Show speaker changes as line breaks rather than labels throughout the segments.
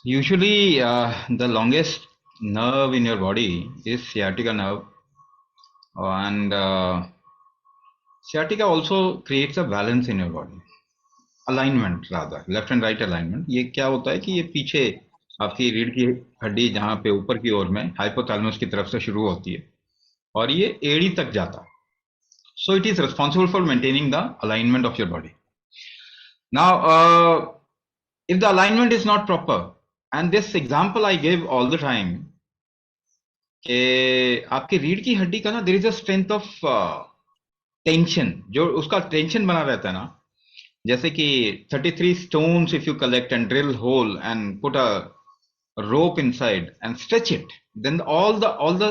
Usually, the longest nerve in your body is sciatica nerve, and sciatica also creates a balance in your body. Alignment rather, left and right alignment. ये क्या होता है कि ये पीछे आपकी रीढ़ की हड्डी जहाँ पे ऊपर की ओर में हाइपोथैलेमस की तरफ से शुरू होती है और ये एड़ी तक जाता है. So it is responsible for maintaining the alignment of your body. Now, if the alignment is not proper, and this example I give all the time, कि आपकी रीढ़ की हड्डी का ना there is a strength of tension, जो उसका tension बना रहता है ना. जैसे कि 33 stones if you collect and drill hole and put a rope inside and stretch it, then all the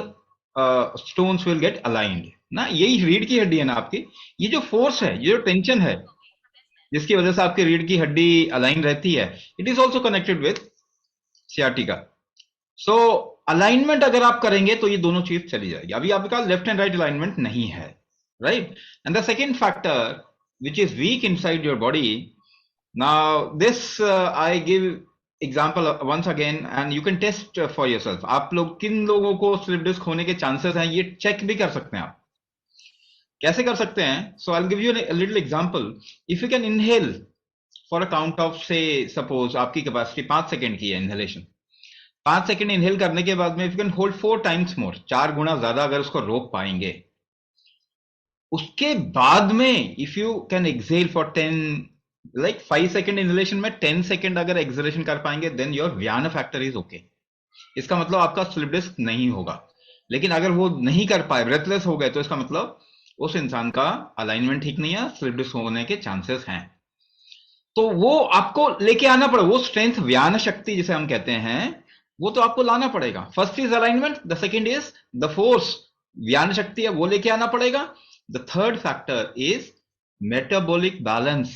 stones will get aligned. ना यही रीढ़ की हड्डी है ना आपकी. ये जो फोर्स है, ये जो टेंशन है, जिसकी वजह से आपकी रीढ़ की हड्डी अलाइन रहती है, it is also connected with sciatica. So alignment अगर आप करेंगे तो ये दोनों चीज चली जाएगी. अभी आपका लेफ्ट एंड राइट अलाइनमेंट नहीं है, right. And the second factor which is weak inside your body. Now this I give example once again and you can test for yourself. आप लोग किन लोगों को स्लिप डिस्क होने के chances हैं ये चेक भी कर सकते हैं आप. कैसे कर सकते हैं? So I give you little example. If you can inhale for a count of say suppose आपकी कैपेसिटी 5 सेकेंड की है इनहेलेशन. 5 सेकेंड इनहेल करने के बाद में if you can hold 4 times more, 4 गुना ज्यादा अगर उसको रोक पाएंगे, उसके बाद में if you can exhale for 10, like 5 second inhalation में 10 सेकेंड अगर एक्सेलेशन कर पाएंगे, देन योर व्यान फैक्टर इज ओके. इसका मतलब आपका स्लिप डिस्क नहीं होगा. लेकिन अगर वो नहीं कर पाए, ब्रेथलेस हो गए, तो इसका मतलब उस इंसान का अलाइनमेंट ठीक नहीं है, स्लिप डिस्क होने के चांसेस हैं. तो वो आपको लेके आना पड़ेगा, वो स्ट्रेंथ, व्यान शक्ति जिसे हम कहते हैं, वो तो आपको लाना पड़ेगा. First is alignment, the second is the force, व्यान शक्ति है वो लेके आना पड़ेगा. The third factor is metabolic balance.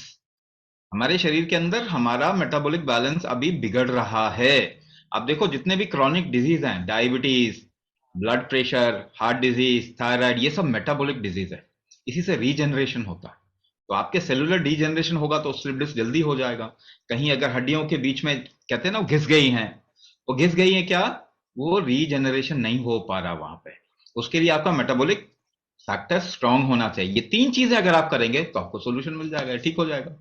हमारे शरीर के अंदर हमारा मेटाबॉलिक बैलेंस अभी बिगड़ रहा है. आप देखो जितने भी क्रॉनिक डिजीज हैं, diabetes, blood pressure, heart disease, thyroid, ये सब मेटाबॉलिक डिजीज है. इसी से रीजनरेशन होता है. तो आपके सेलुलर डीजनरेशन होगा तो स्लिप डिस्क जल्दी हो जाएगा. कहीं अगर हड्डियों के बीच में कहते हैं ना घिस गई हैं, वो घिस गई है क्या, वो रीजनरेशन नहीं हो पा रहा वहां पे. उसके लिए आपका मेटाबॉलिक फैक्टर स्ट्रांग होना चाहिए. ये तीन चीजें अगर आप करेंगे तो आपको सोल्यूशन मिल जाएगा, ठीक हो जाएगा.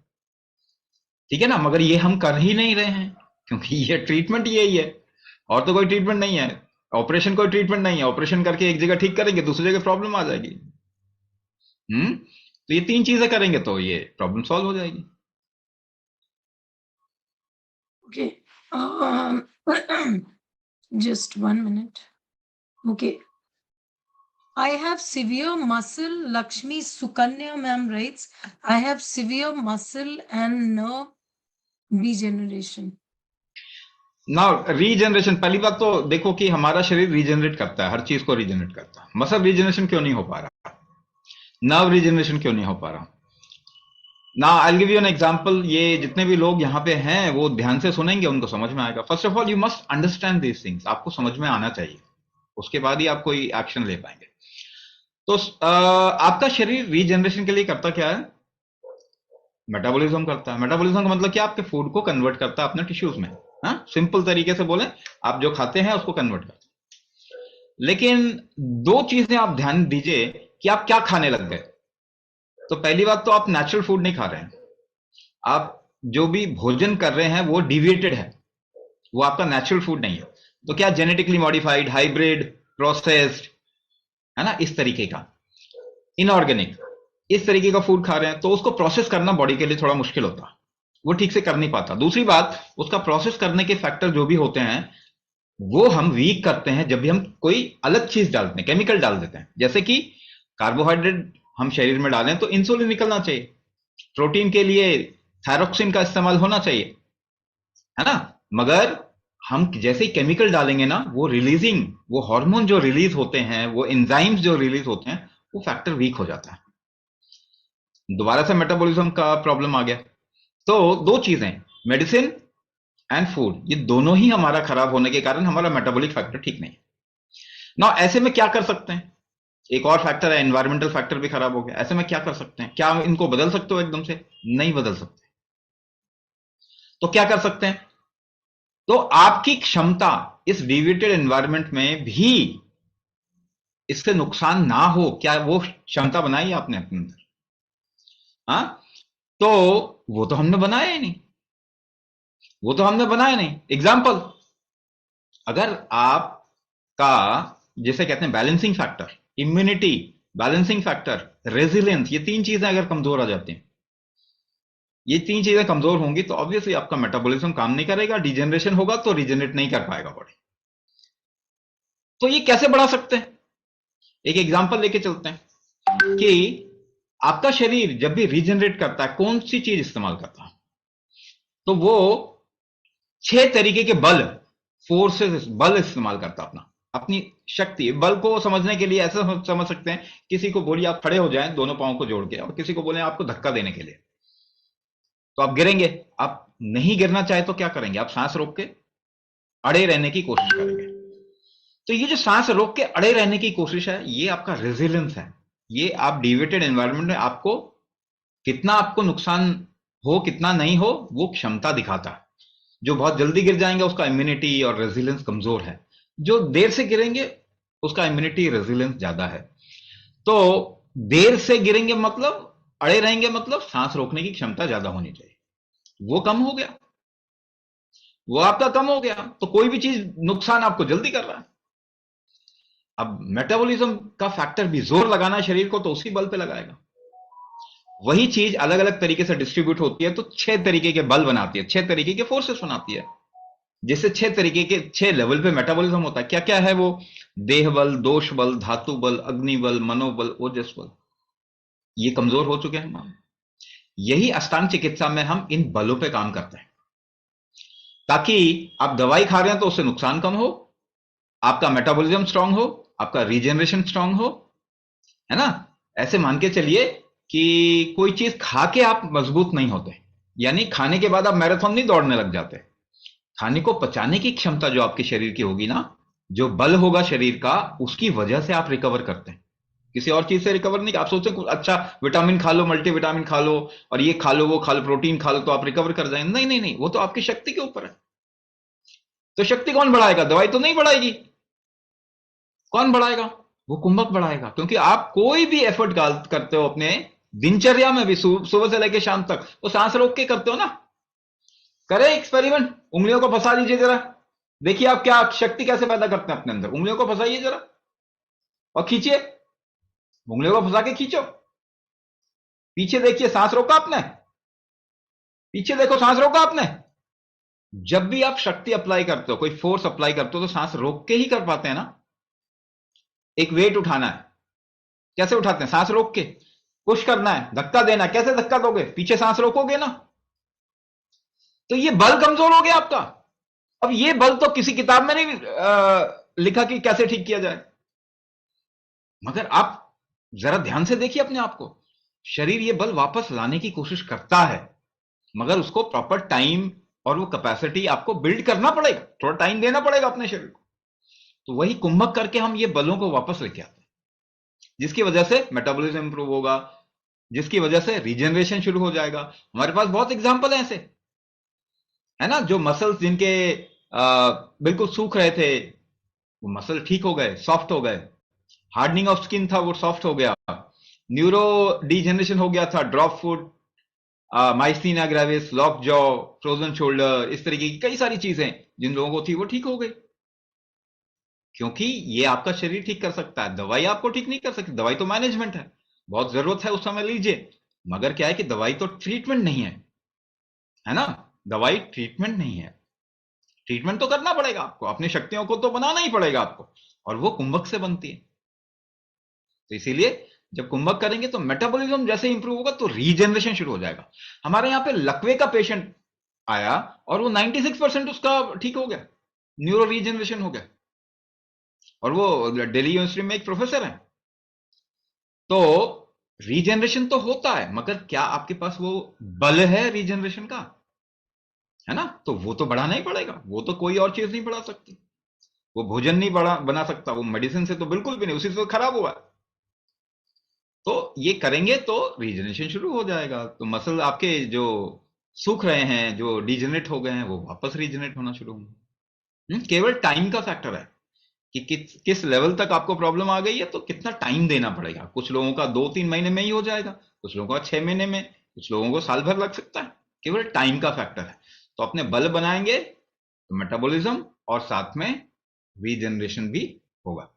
ठीक है ना. मगर ये हम कर ही नहीं रहे हैं, क्योंकि ये ट्रीटमेंट यही है, और तो कोई ट्रीटमेंट नहीं है. ऑपरेशन कोई ट्रीटमेंट नहीं है. ऑपरेशन करके एक जगह ठीक करेंगे, दूसरी जगह प्रॉब्लम आ जाएगी. तो ये तीन चीजें करेंगे तो ये प्रॉब्लम सॉल्व हो जाएगी.
Okay. Just 1 minute. Okay. I have severe muscle, Lakshmi Sukanya ma'am writes, I have severe muscle and nerve degeneration.
Now regeneration, पहली बात तो देखो कि हमारा शरीर रीजनरेट करता है, हर चीज को रीजनरेट करता है. मसल रीजनरेशन क्यों नहीं हो पा रहा, नर्व रीजनरेशन क्यों नहीं हो पा रहा. ना आई गिव यू एन एग्जांपल. ये जितने भी लोग यहाँ पे हैं वो ध्यान से सुनेंगे, उनको समझ में आएगा. First of all you must understand these things. आपको समझ में आना चाहिए, उसके बाद ही आप कोई एक्शन ले पाएंगे. तो आपका शरीर रीजनरेशन के लिए करता क्या है, मेटाबॉलिज्म करता है. मेटाबॉलिज्म का मतलब क्या, आपके फूड को कन्वर्ट करता है अपने टिश्यूज में. हाँ, सिंपल तरीके से बोले, आप जो खाते हैं उसको कन्वर्ट करता है. लेकिन दो चीजें आप ध्यान दीजिए कि आप क्या खाने लग गए. तो पहली बात तो आप नेचुरल फूड नहीं खा रहे हैं. आप जो भी भोजन कर रहे हैं वो डिविएटेड है, वो आपका नेचुरल फूड नहीं है. तो क्या जेनेटिकली मॉडिफाइड, हाइब्रिड, प्रोसेस्ड, है ना, इस तरीके का, इनऑर्गेनिक, इस तरीके का फूड खा रहे हैं. तो उसको प्रोसेस करना बॉडी के लिए थोड़ा मुश्किल होता है, वो ठीक से कर नहीं पाता. दूसरी बात, उसका प्रोसेस करने के फैक्टर जो भी होते हैं वो हम वीक करते हैं जब भी हम कोई अलग चीज डालते हैं, केमिकल डाल देते हैं. जैसे कि कार्बोहाइड्रेट हम शरीर में डालें तो इंसुलिन निकलना चाहिए, प्रोटीन के लिए थायरोक्सिन का इस्तेमाल होना चाहिए, है ना. मगर हम जैसे ही केमिकल डालेंगे ना, वो रिलीजिंग, वो हार्मोन जो रिलीज होते हैं, वो एंजाइम्स जो रिलीज होते हैं, वो फैक्टर वीक हो जाता है. दोबारा से मेटाबॉलिज्म का प्रॉब्लम आ गया. तो दो चीजें, मेडिसिन एंड फूड, ये दोनों ही हमारा खराब होने के कारण हमारा मेटाबॉलिक फैक्टर ठीक नहीं है. ना ऐसे में क्या कर सकते हैं, एक और फैक्टर है, एनवायरमेंटल फैक्टर भी खराब हो गया. ऐसे में क्या कर सकते हैं, क्या इनको बदल सकते हो एकदम से? नहीं बदल सकते. तो क्या कर सकते हैं, तो आपकी क्षमता इस डिविएटेड एनवायरनमेंट में भी इससे नुकसान ना हो, क्या वो क्षमता बनाई आपने अपने अंदर? हाँ, तो वो तो हमने बनाया ही नहीं, वो तो हमने बनाया नहीं। एग्जाम्पल, अगर आपका, जिसे कहते हैं balancing factor, immunity, balancing factor, resilience, ये तीन चीजें अगर कमजोर आ जाती हैं, ये तीन चीजें कमजोर होंगी तो ऑब्वियसली आपका मेटाबॉलिज्म काम नहीं करेगा, डिजेनरेशन होगा तो रिजेनरेट नहीं कर पाएगा बॉडी। तो ये कैसे बढ़ा सकते हैं? एक एग्जांपल लेके चलते हैं कि आपका शरीर जब भी रीजनरेट करता है कौन सी चीज इस्तेमाल करता है? तो वो 6 तरीके के बल, फोर्सेस, बल इस्तेमाल करता है अपना, अपनी शक्ति। बल को समझने के लिए ऐसे समझ सकते हैं, किसी को बोलिए आप खड़े हो जाएं दोनों पांवों को जोड़ के, और किसी को बोले आपको धक्का देने के लिए, तो आप गिरेंगे। आप नहीं गिरना चाहे तो क्या करेंगे? आप सांस रोक के अड़े रहने की कोशिश करेंगे। तो ये जो सांस रोक के अड़े रहने की कोशिश है, ये आपका रेजिलियंस है। ये आप डिविएटेड एनवायरनमेंट में आपको कितना, आपको नुकसान हो कितना नहीं हो, वो क्षमता दिखाता है। जो बहुत जल्दी गिर जाएंगे उसका इम्यूनिटी और रेजिलियंस कमजोर है, जो देर से गिरेंगे उसका इम्यूनिटी रेजिलियंस ज्यादा है। तो देर से गिरेंगे मतलब, अड़े रहेंगे मतलब सांस रोकने की क्षमता ज्यादा होनी चाहिए, वो कम हो गया, वो आपका कम हो गया, तो कोई भी चीज नुकसान आपको जल्दी कर रहा है। अब मेटाबॉलिज्म का फैक्टर भी जोर लगाना है शरीर को, तो उसी बल पे लगाएगा। वही चीज अलग अलग तरीके से डिस्ट्रीब्यूट होती है तो 6 तरीके के बल बनाती है, 6 तरीके के फोर्सेस बनाती है, जिससे 6 तरीके के 6 लेवल पे मेटाबॉलिज्म होता है। क्या क्या है वो? देह बल, दोष बल, धातु बल, अग्नि बल, मनोबल, ओजस बल। ये कमजोर हो चुके हैं हम। यही अष्टांग चिकित्सा में हम इन बलों पे काम करते हैं, ताकि आप दवाई खा रहे हैं तो उससे नुकसान कम हो, आपका मेटाबॉलिज्म स्ट्रांग हो, आपका रीजनरेशन स्ट्रांग हो, है ना? ऐसे मान के चलिए कि कोई चीज खा के आप मजबूत नहीं होते, यानी खाने के बाद आप मैराथन नहीं दौड़ने लग जाते। खाने को पचाने की क्षमता जो आपके शरीर की होगी ना, जो बल होगा शरीर का, उसकी वजह से आप रिकवर करते हैं। किसी और चीज से रिकवर नहीं। आप सोचते कुछ अच्छा विटामिन खा लो, मल्टीविटामिन खा लो, और ये खा लो, वो खा लो, प्रोटीन खा लो तो आप रिकवर कर जाएंगे। नहीं नहीं नहीं, वो तो आपकी शक्ति के ऊपर है। तो शक्ति कौन बढ़ाएगा? दवाई तो नहीं बढ़ाएगी। कौन बढ़ाएगा? वो कुंभक बढ़ाएगा। क्योंकि आप कोई भी एफर्ट करते हो अपने दिनचर्या में भी, सुबह से लेकर शाम तक, तो सांस रोक के करते हो ना। करें एक्सपेरिमेंट, उंगलियों को फंसा लीजिए जरा, देखिए आप क्या शक्ति कैसे पैदा करते हैं अपने अंदर। उंगलियों को फंसाइए जरा और खींचिए, उंगलियों को फंसा के खींचो, पीछे देखिए, सांस रोका आपने, पीछे देखो, सांस रोका आपने। जब भी आप शक्ति अप्लाई करते हो, कोई फोर्स अप्लाई करते हो, तो सांस रोक के ही कर पाते हैं ना। एक वेट उठाना है, कैसे उठाते हैं? सांस रोक के। पुश करना है, धक्का देना है, कैसे धक्का दोगे? पीछे सांस रोकोगे ना। तो ये बल कमजोर हो गया आपका। अब ये बल तो किसी किताब में नहीं लिखा कि कैसे ठीक किया जाए, मगर आप जरा ध्यान से देखिए अपने आप को। शरीर ये बल वापस लाने की कोशिश करता है, मगर उसको प्रॉपर टाइम और वो कैपेसिटी आपको बिल्ड करना पड़ेगा, थोड़ा टाइम देना पड़ेगा अपने शरीर को। तो वही कुंभक करके हम ये बलों को वापस लेके आते हैं, जिसकी वजह से मेटाबॉलिज्म इंप्रूव होगा, जिसकी वजह से रीजनरेशन शुरू हो जाएगा। हमारे पास बहुत एग्जांपल है ऐसे, है ना? जो मसल्स जिनके बिल्कुल सूख रहे थे, वो मसल ठीक हो गए, सॉफ्ट हो गए। हार्डनिंग ऑफ स्किन था, वो सॉफ्ट हो गया। न्यूरो डिजेनरेशन हो गया था, drop foot, myasthenia gravis, lockjaw, frozen shoulder, इस तरीके की कई सारी चीजें जिन लोगों को थी वो ठीक हो गई। क्योंकि ये आपका शरीर ठीक कर सकता है, दवाई आपको ठीक नहीं कर सकती। दवाई तो मैनेजमेंट है, बहुत जरूरत है उस समय लीजिए, मगर क्या है कि दवाई तो ट्रीटमेंट नहीं है ना? दवाई ट्रीटमेंट नहीं है। ट्रीटमेंट तो करना पड़ेगा आपको, अपनी शक्तियों को तो बनाना ही पड़ेगा आपको, और वो कुंभक से बनती है। तो इसीलिए जब कुंभक करेंगे तो मेटाबॉलिज्म जैसे इंप्रूव होगा तो रीजनरेशन शुरू हो जाएगा। हमारे यहां पे लकवे का पेशेंट आया और वो 96% उसका ठीक हो गया, न्यूरो रीजनरेशन हो गया, और वो दिल्ली यूनिवर्सिटी में एक प्रोफेसर है। तो रीजनरेशन तो होता है, मगर क्या आपके पास वो बल है रीजनरेशन का? है ना? तो वो तो बढ़ाना ही पड़ेगा, वो तो कोई और चीज नहीं बढ़ा सकती। वो भोजन नहीं बना सकता, वो मेडिसिन से तो बिल्कुल भी नहीं, उसी से तो खराब हुआ है। तो ये करेंगे तो रीजनरेशन शुरू हो जाएगा, तो मसल आपके जो सूख रहे हैं, जो डिजेनरेट हो गए हैं वो वापस रीजनरेट होना शुरू होंगे। केवल टाइम का फैक्टर है कि किस लेवल तक आपको प्रॉब्लम आ गई है, तो कितना टाइम देना पड़ेगा। कुछ लोगों का 2-3 महीने में ही हो जाएगा, कुछ लोगों का 6 महीने में, कुछ लोगों को साल भर लग सकता है। केवल टाइम का फैक्टर है। तो अपने बल बनाएंगे तो मेटाबॉलिज्म और साथ में रीजनरेशन भी होगा।